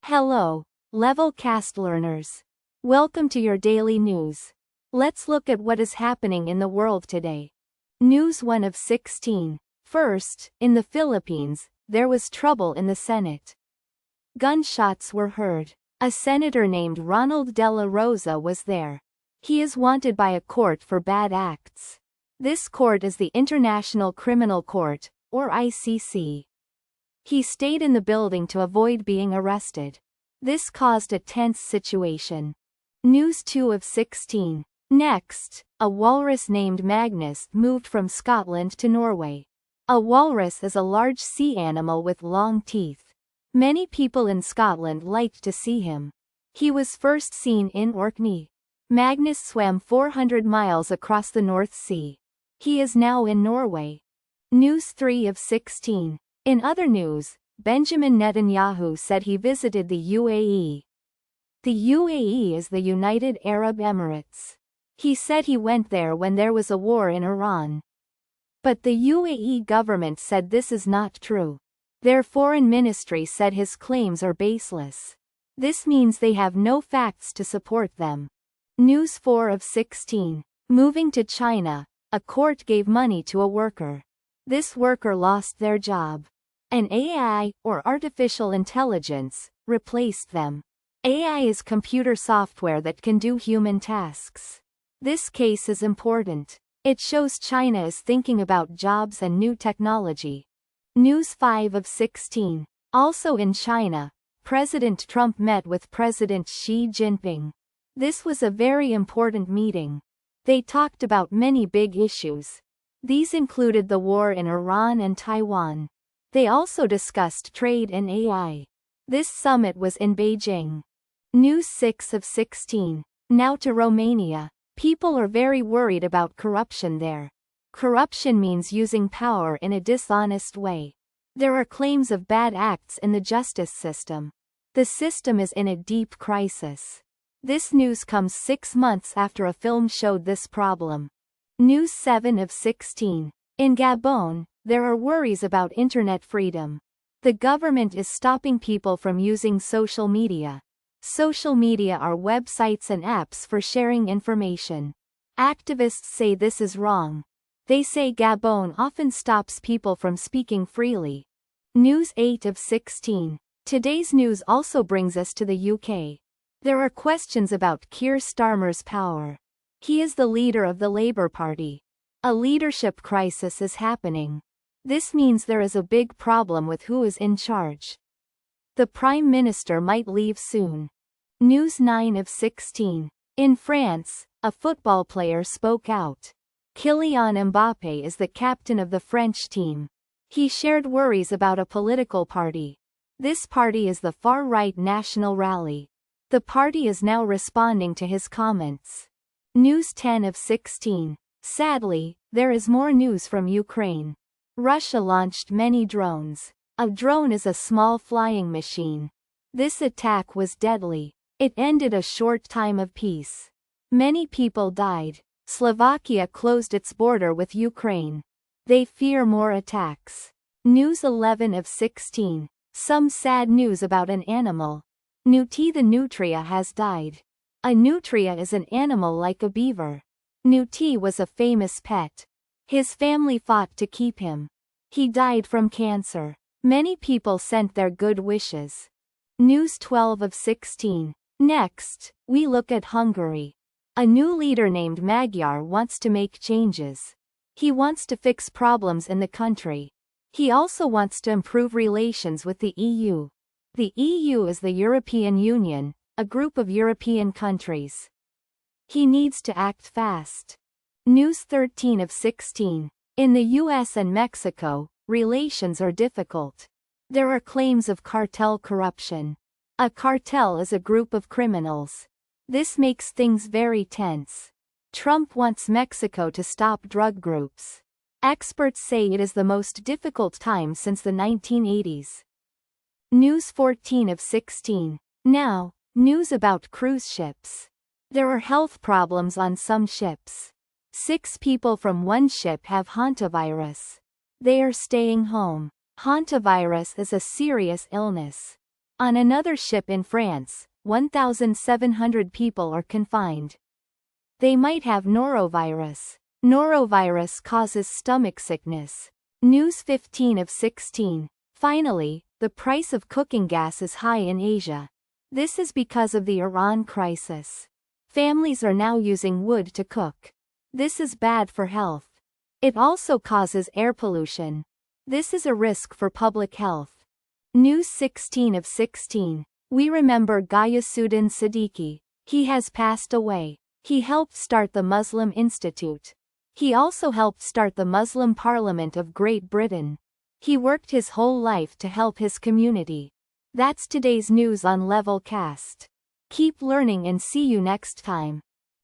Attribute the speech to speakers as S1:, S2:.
S1: Hello, Level Cast learners. Welcome to your daily news. Let's look at what is happening in the world today. News 1 of 16. First, in the Philippines, there was trouble in the Senate. Gunshots were heard. A senator named Ronald de la Rosa was there. He is wanted by a court for bad acts. This court is the International Criminal Court, or ICC. He stayed in the building to avoid being arrested. This caused a tense situation. News 2 of 16. Next, a walrus named Magnus moved from Scotland to Norway. A walrus is a large sea animal with long teeth. Many people in Scotland liked to see him. He was first seen in Orkney. Magnus swam 400 miles across the North Sea. He is now in Norway. News 3 of 16. In other news, Benjamin Netanyahu said he visited the UAE. The UAE is the United Arab Emirates. He said he went there when there was a war in Iran. But the UAE government said this is not true. Their foreign ministry said his claims are baseless. This means they have no facts to support them. News 4 of 16. Moving to China, a court gave money to a worker. This worker lost their job. An AI, or artificial intelligence, replaced them. AI is computer software that can do human tasks. This case is important. It shows China is thinking about jobs and new technology. News 5 of 16. Also in China, President Trump met with President Xi Jinping. This was a very important meeting. They talked about many big issues. These included the war in Iran and Taiwan. They also discussed trade and AI. This summit was in Beijing. News 6 of 16. Now to Romania. People are very worried about corruption there. Corruption means using power in a dishonest way. There are claims of bad acts in the justice system. The system is in a deep crisis. This news comes 6 months after a film showed this problem. News 7 of 16. In Gabon, there are worries about internet freedom. The government is stopping people from using social media. Social media are websites and apps for sharing information. Activists say this is wrong. They say Gabon often stops people from speaking freely. News 8 of 16. Today's news also brings us to the UK. There are questions about Keir Starmer's power. He is the leader of the Labour Party. A leadership crisis is happening. This means there is a big problem with who is in charge. The Prime Minister might leave soon. News 9 of 16. In France, a football player spoke out. Kylian Mbappé is the captain of the French team. He shared worries about a political party. This party is the far-right National Rally. The party is now responding to his comments. News 10 of 16. Sadly, there is more news from Ukraine. Russia launched many drones. A drone is a small flying machine. This attack was deadly. It ended a short time of peace. Many people died. Slovakia closed its border with Ukraine. They fear more attacks. News 11 of 16. Some sad news about an animal. Nuti the nutria has died. A nutria is an animal like a beaver. Nuti was a famous pet. His family fought to keep him. He died from cancer. Many people sent their good wishes. News 12 of 16. Next, we look at Hungary. A new leader named Magyar wants to make changes. He wants to fix problems in the country. He also wants to improve relations with the EU. The EU is the European Union, a group of European countries. He needs to act fast. News 13 of 16. In the US and Mexico, relations are difficult. There are claims of cartel corruption. A cartel is a group of criminals. This makes things very tense. Trump wants Mexico to stop drug groups. Experts say it is the most difficult time since the 1980s. News 14 of 16. Now, news about cruise ships. There are health problems on some ships. 6 people from one ship have hantavirus. They are staying home. Hantavirus is a serious illness. On another ship in France, 1,700 people are confined. They might have norovirus. Norovirus causes stomach sickness. News 15 of 16. Finally, the price of cooking gas is high in Asia. This is because of the Iran crisis. Families are now using wood to cook. This is bad for health. It also causes air pollution. This is a risk for public health. News 16 of 16. We remember Ghayasuddin Siddiqui. He has passed away. He helped start the Muslim Institute. He also helped start the Muslim Parliament of Great Britain. He worked his whole life to help his community. That's today's news on Levelcast. Keep learning and see you next time.